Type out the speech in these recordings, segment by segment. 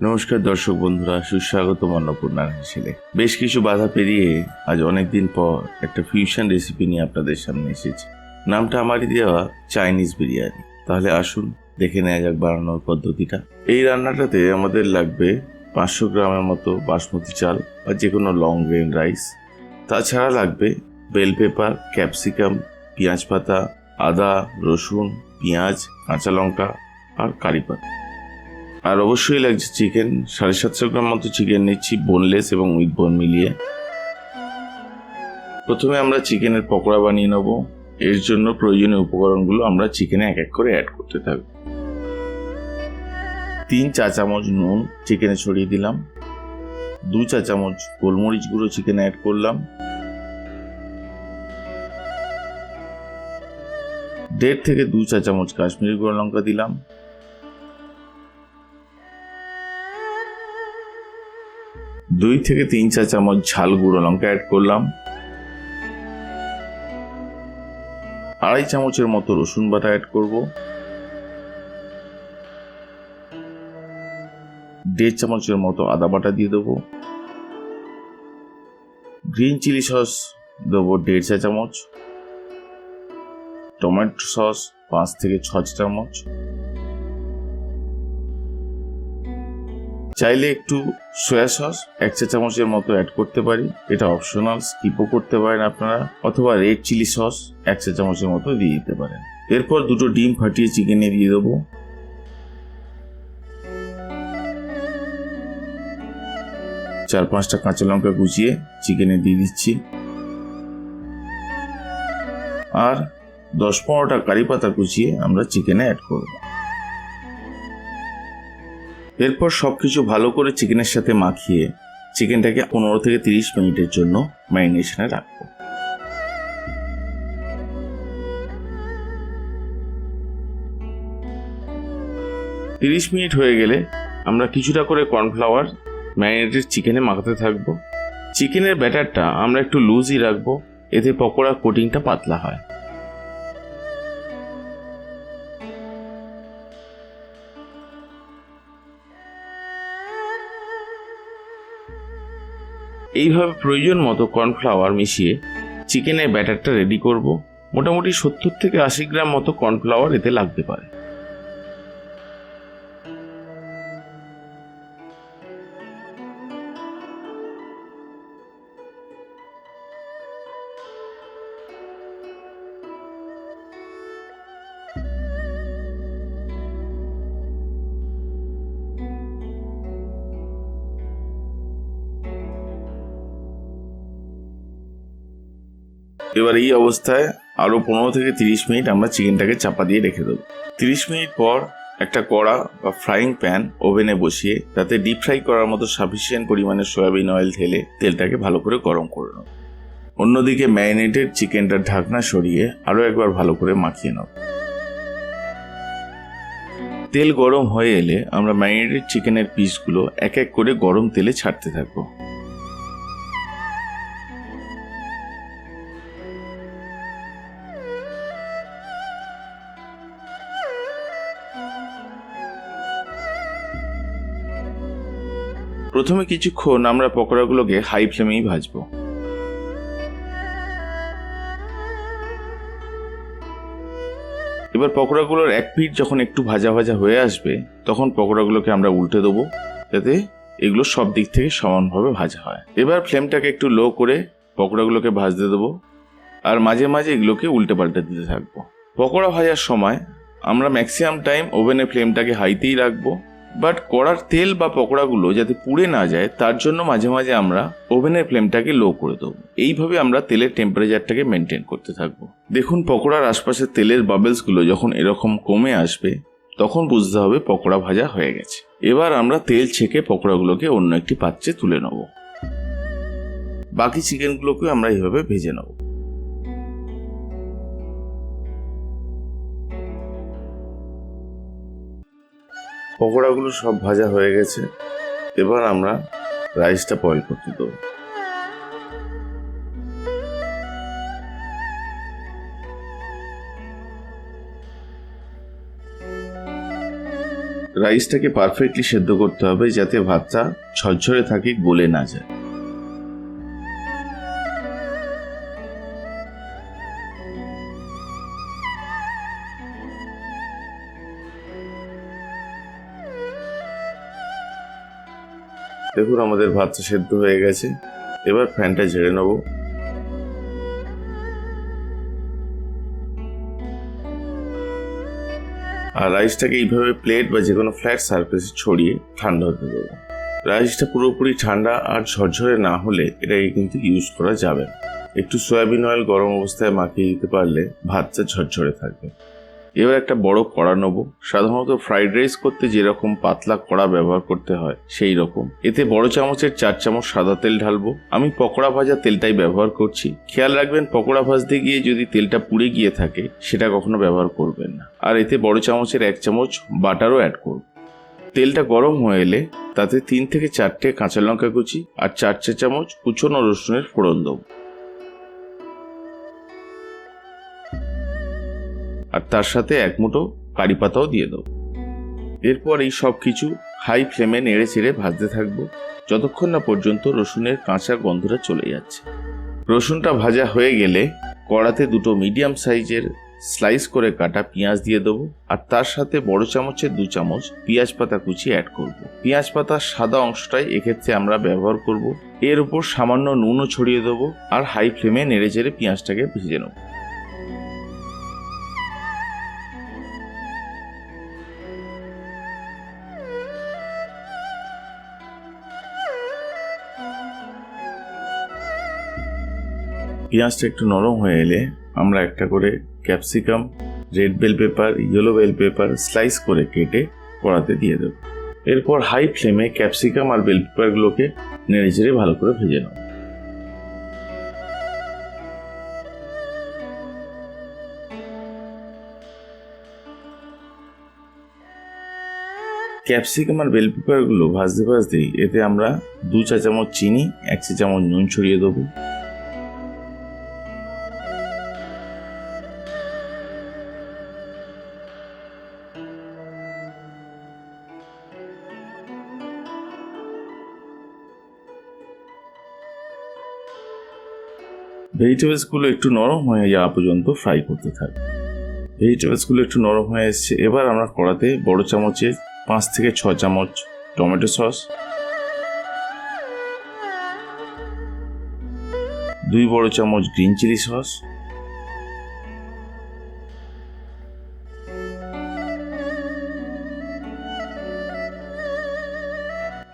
নমস্কার দর্শক বন্ধুরা, সুস্বাগতম অন্নপূর্ণার হেসেলে। বেশ কিছু বাধা পেরিয়ে আজ অনেকদিন পর একটা ফিউশন রেসিপি নিয়ে আপনাদের সামনে এসেছি। নামটা আমারই দেওয়া, চাইনিজ বিরিয়ানি। তাহলে আসুন দেখে নেওয়া যাক বানানোর পদ্ধতিটা। এই রান্নাটাতে আমাদের লাগবে 500 গ্রামের মতো বাসমতি চাল বা যে কোনো লং গ্রেন রাইস। তাছাড়া লাগবে বেল পেপার, ক্যাপসিকাম, পেঁয়াজ পাতা, আদা, রসুন, পেঁয়াজ, কাঁচা লঙ্কা আর কারি পাতা। আর অবশ্যই লাগছে চিকেন। 750 গ্রাম মতো চিকেন নিচ্ছি, বোনলেস এবং উইথ বোন মিলিয়ে। প্রথমে আমরা চিকেনের পকোড়া বানিয়ে নেব। এর জন্য প্রয়োজনীয় উপকরণগুলো আমরা চিকেনে এক এক করে অ্যাড করতে থাকব। 3 চা চামচ নুন চিকেনে ছড়িয়ে দিলাম। 2 চা চামচ গোলমরিচ গুঁড়ো চিকেনে অ্যাড করলাম। 1.5 থেকে 2 চা চামচ কাশ্মীরি গুঁড়ো লঙ্কা দিলাম। 2 থেকে 3 চা চামচ ঝাল গুঁড়ো লঙ্কা অ্যাড করলাম। 2.5 চামচের মতো রসুন বাটা অ্যাড করব। 1.5 চামচের মতো আদা বাটা দিয়ে দেবো। গ্রিন চিলি সস দেবো 1.5 চা চামচ। টমেটো সস 5 থেকে 6 চা চামচ। চাইলে একটু সয়া সস 1 চা চামচের মতো অ্যাড করতে পারি, এটা অপশনাল, স্কিপও করতে পারেন আপনারা। অথবা রেড চিলি সস 1 চা চামচের মতো দিয়ে দিতে পারেন। এরপর 2টো ডিম ফাটিয়ে চিকেনে দিয়ে দেবো। 4-5টা কাঁচা লঙ্কা কুচিয়ে চিকেনে দিয়ে দিচ্ছি। আর 10-15টা কারি পাতা কুচিয়ে আমরা চিকেনে অ্যাড করব। এরপর সবকিছু ভালো করে চিকেনের সাথে মাখিয়ে চিকেনটাকে 15 থেকে 30 মিনিটের জন্য ম্যারিনেশনে রাখবো। 30 মিনিট হয়ে গেলে আমরা কিছুটা করে কর্নফ্লাওয়ার ম্যারিনেটেড চিকেনে মাখাতে থাকবো। চিকেনের ব্যাটারটা আমরা একটু লুজই রাখবো, এতে পকোড়া কোটিংটা পাতলা হয়। এইভাবে প্রয়োজন মতো কর্নফ্লাওয়ার মিশিয়ে চিকেনের ব্যাটারটা রেডি করব। মোটামুটি 70 থেকে 80 গ্রাম মতো কর্নফ্লাওয়ার এতে লাগতে পারে। এবার এই অবস্থায় আরো 15 থেকে 30 মিনিট আমরা চিকেনটাকে চাপা দিয়ে রেখে দেবো। 30 মিনিট পর একটা কড়া বা ফ্রাইং প্যান ওভেনে বসিয়ে তাতে ডিপ ফ্রাই করার মতো সাফিসিয়েন্ট পরিমাণে সয়াবিন অয়েল ঢেলে তেলটাকে ভালো করে গরম করে নেব। অন্যদিকে ম্যারিনেটেড চিকেনটার ঢাকনা সরিয়ে আরো একবার ভালো করে মাখিয়ে নেব। তেল গরম হয়ে এলে আমরা ম্যারিনেটেড চিকেনের পিসগুলো এক এক করে গরম তেলে ছাড়তে থাকবো। প্রথমে কিছুক্ষণ আমরা পকোড়াগুলোকে হাই ফ্লেমেই ভাজবো। এবার পকোড়াগুলোর এক পিঠ যখন একটু ভাজা ভাজা হয়ে আসবে তখন পকোড়াগুলোকে আমরা উল্টে দেবো, যাতে এগুলো সব দিক থেকে সমানভাবে ভাজা হয়। এবার ফ্লেমটাকে একটু লো করে পকোড়াগুলোকে ভাজতে দেবো আর মাঝে মাঝে এগুলোকে উল্টে পাল্টে দিতে থাকবো। পকোড়া ভাজার সময় আমরা ম্যাক্সিমাম টাইম ওভেনের ফ্লেমটাকে হাইতেই রাখবো, বাট কড়ার তেল বা পকোড়াগুলো যাতে পুড়ে না যায় তার জন্য মাঝে মাঝে আমরা ওভেনের ফ্লেমটাকে লো করে দেবো। এইভাবে আমরা তেলের টেম্পারেচারটাকে মেনটেন করতে থাকবো। দেখুন, পকোড়ার আশপাশে তেলের বাবেলসগুলো যখন এরকম কমে আসবে তখন বুঝতে হবে পকোড়া ভাজা হয়ে গেছে। এবার আমরা তেল ছেঁকে পকোড়াগুলোকে অন্য একটি পাত্রে তুলে নেব। বাকি চিকেনগুলোকে আমরা এইভাবে ভেজে নেব। পকোড়াগুলো সব ভাজা হয়ে গেছে। এবার আমরা রাইসটা বয়েল করতে দেবো। রাইসটাকে পারফেক্টলি সেদ্ধ করতে হবে যাতে ভাতটা ঝরঝরে থাকে, গলে না যায়। দেখুন আমাদের ভাতটা সেদ্ধ হয়ে গেছে। এবার ফ্যানটা ঝেড়ে নেব। আর রাইসটাকে এইভাবে প্লেট বা যে কোনো ফ্ল্যাট সারফেসে ছড়িয়ে ঠান্ডা হতে দেবো। রাইসটা পুরোপুরি ঠান্ডা আর ঝরঝরে না হলে এটাকে কিন্তু ইউজ করা যাবে না। একটু সয়াবিন অয়েল গরম অবস্থায় মাখিয়ে দিতে পারলে ভাতটা ঝরঝরে থাকবে। এবার একটা বড় কড়া নেবো। সাধারণত ফ্রাইড রাইস করতে যেরকম পাতলা কড়া ব্যবহার করতে হয় সেই রকম। এতে বড় চামচের 4 চামচ সাদা তেল ঢালবো। আমি পকোড়া ভাজা তেলটাই ব্যবহার করছি। খেয়াল রাখবেন পকোড়া ভাজতে গিয়ে যদি তেলটা পুড়ে গিয়ে থাকে সেটা কখনো ব্যবহার করবেন না। আর এতে বড় চামচের 1 চামচ বাটারও অ্যাড করব। তেলটা গরম হয়ে এলে তাতে 3 থেকে 4টে কাঁচা লঙ্কা কুচি আর 4 চা চামচ কুচনো রসুনের ফোড়ন দেবো। আর তার সাথে 1 মুঠো কারি পাতাও দিয়ে দেবো। এরপর এই সব কিছু হাই ফ্লেমে নেড়ে চেড়ে ভাজতে থাকবো যতক্ষণ না পর্যন্ত রসুনের কাঁচা গন্ধটা চলে যাচ্ছে। রসুনটা ভাজা হয়ে গেলে কড়াতে 2টো মিডিয়াম সাইজের স্লাইস করে কাটা পেঁয়াজ দিয়ে দেবো। আর তার সাথে বড় চামচের 2 চামচ পেঁয়াজ পাতা কুচি অ্যাড করব। পেঁয়াজ পাতার সাদা অংশটাই এক্ষেত্রে আমরা ব্যবহার করব। এর উপর সামান্য নুনও ছড়িয়ে দেবো আর হাই ফ্লেমে নেড়ে চেড়ে পেঁয়াজটাকে ভেজে নেব। পেঁয়াজটা একটু নরম হয়ে এলে আমরা একটা করে capsicum, red bell pepper, yellow bell pepper slice করে কেটে কড়াতে দিয়ে দেব। এরপর হাই ফ্লেমে ক্যাপসিকাম আর বেল পেপারগুলোকে নেড়ে চেড়ে ভালো করে ভেজে নেব। ক্যাপসিকাম আর বেল পেপারগুলো ভাজতে ভাজতেই এতে আমরা 2 চা চামচ চিনি, 1 চা চামচ নুন ছড়িয়ে দেবো। ভেজিটেবলসগুলো একটু নরম হয়ে যাওয়া পর্যন্ত ফ্রাই করতে থাকবে। ভেজিটেবলসগুলো একটু নরম হয়ে এসছে। এবার আমরা কড়াতে বড় চামচের 5 থেকে 6 চামচ টমেটো সস, 2 বড় চামচ গ্রিন চিলি সস,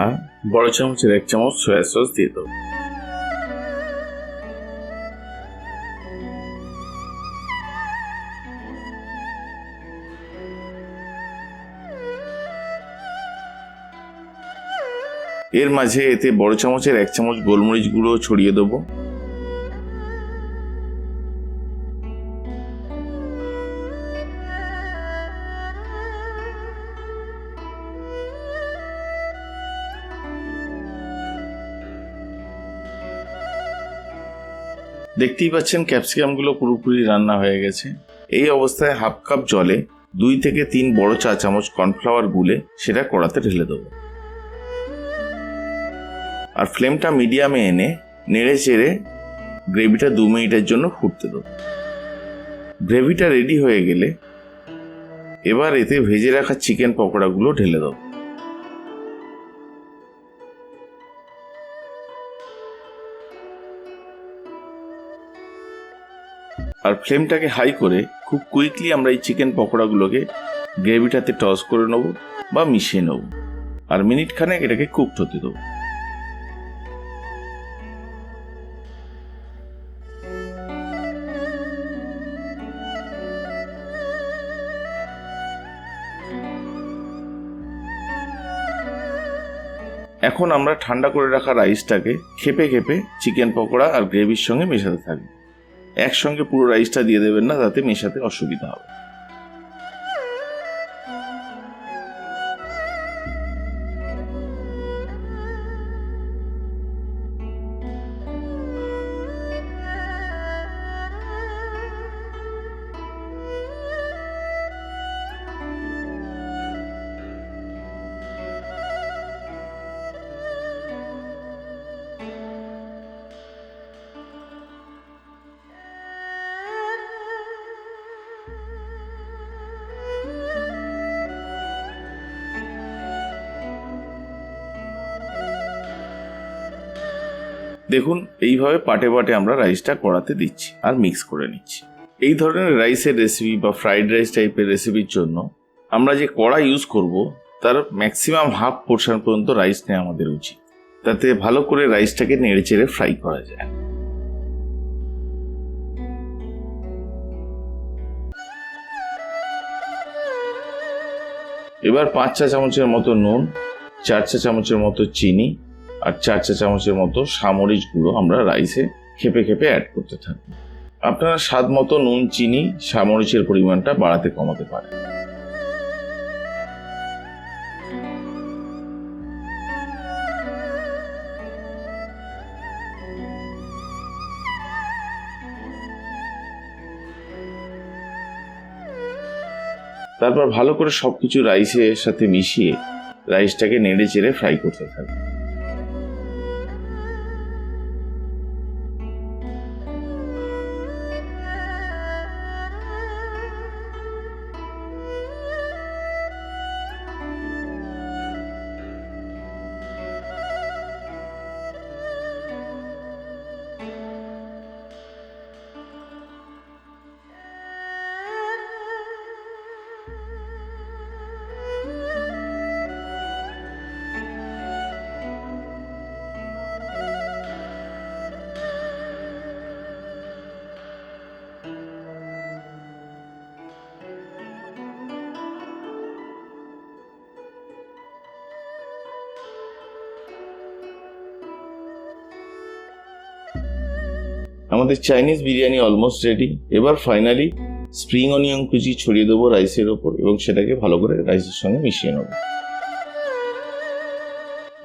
আর বড় চামচের 1 চামচ সয়া সস দিয়ে দেবো। এর মাঝে এতে বড় চামচের 1 চামচ গোলমরিচ গুঁড়ো ছড়িয়ে দেবো। দেখতেই পাচ্ছেন ক্যাপসিকামগুলো পুরোপুরি রান্না হয়ে গেছে। এই অবস্থায় হাফ কাপ জলে 2 থেকে 3 বড় চা চামচ কর্নফ্লাওয়ার গুলে সেটা কড়াতে ঢেলে দেবো। আর ফ্লেমটা মিডিয়ামে এনে নেড়ে চেড়ে গ্রেভিটা 2 মিনিটের জন্য ফুটতে দেবো। গ্রেভিটা রেডি হয়ে গেলে এবার এতে ভেজে রাখা চিকেন পকোড়াগুলো ঢেলে দেবো। আর ফ্লেমটাকে হাই করে খুব কুইকলি আমরা এই চিকেন পকোড়াগুলোকে গ্রেভিটাতে টস করে নেব বা মিশিয়ে নেব। আর মিনিট খানেক এটাকে কুকড হতে দেবো। এখন আমরা ঠান্ডা করে রাখা রাইসটাকে খেপে খেপে চিকেন পকোড়া আর গ্রেভির সঙ্গে মেশাতে থাকবো। একসঙ্গে পুরো রাইসটা দিয়ে দেবেন না, তাতে মেশাতে অসুবিধা হবে। দেখুন এইভাবে পাটে পাটে আমরা রাইসটা কড়াতে দিচ্ছি আর মিক্স করে নিচ্ছি। এই ধরনের রাইসের রেসিপি বা ফ্রাইড রাইস টাইপের রেসিপির জন্য আমরা যে কড়া ইউজ করব তার ম্যাক্সিমাম হাফ পোর্শন পর্যন্ত রাইস নেওয়া আমাদের উচিত, তাতে ভালো করে রাইসটাকে নেড়ে চেড়ে ফ্রাই করা যায়। এবার 5 চা চামচের মতো নুন, 4 চা চামচের মতো চিনি আর 4 চা চামচের মতো সামরিচ গুঁড়ো আমরা রাইসে খেপে খেপে অ্যাড করতে থাকবো। আপনারা স্বাদ মতো নুন, চিনি, সামরিচের পরিমাণটা বাড়াতে কমাতে পারেন। তারপর ভালো করে সবকিছু রাইসের সাথে মিশিয়ে রাইসটাকে নেড়ে চেড়ে ফ্রাই করতে থাকবে। আমাদের চাইনিজ বিরিয়ানি অলমোস্ট রেডি। এবার ফাইনালি স্প্রিং অনিয়ন কুচি ছড়িয়ে দেবো রাইসের ওপর এবং সেটাকে ভালো করে রাইসের সঙ্গে মিশিয়ে নেব।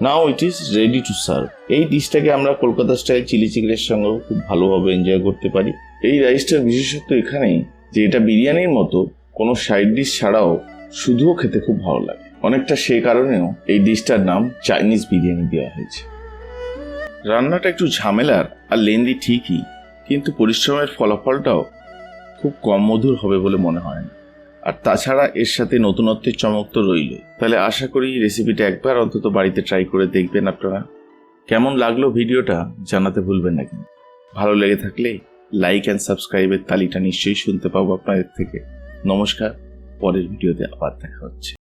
Now it is ready to serve. এই ডিশটাকে আমরা কলকাতা স্টাইল চিলি চিকেনের সঙ্গেও খুব ভালোভাবে এনজয় করতে পারি। এই রাইসটার বিশেষত্ব এখানেই যে এটা বিরিয়ানির মতো কোনো সাইড ডিশ ছাড়াও শুধুও খেতে খুব ভালো লাগে। অনেকটা সেই কারণেও এই ডিশটার নাম চাইনিজ বিরিয়ানি দেওয়া হয়েছে। রান্নাটা একটু ঝামেলার আর লেন্দি ঠিকই, কিন্তু পরিশ্রমের ফলাফলটাও খুব কম মধুর হবে বলে মনে হয় না। আর তাছাড়া এর সাথে নতুনত্বের চমক তো রইল। তাহলে আশা করি রেসিপিটা একবার অন্তত বাড়িতে ট্রাই করে দেখবেন আপনারা। কেমন লাগলো ভিডিওটা জানাতে ভুলবেন না কিন্তু। ভালো লেগে থাকলে লাইক অ্যান্ড সাবস্ক্রাইবের তালিটা নিশ্চয়ই শুনতে পাবো আপনাদের থেকে। নমস্কার, পরের ভিডিওতে আবার দেখা হচ্ছে।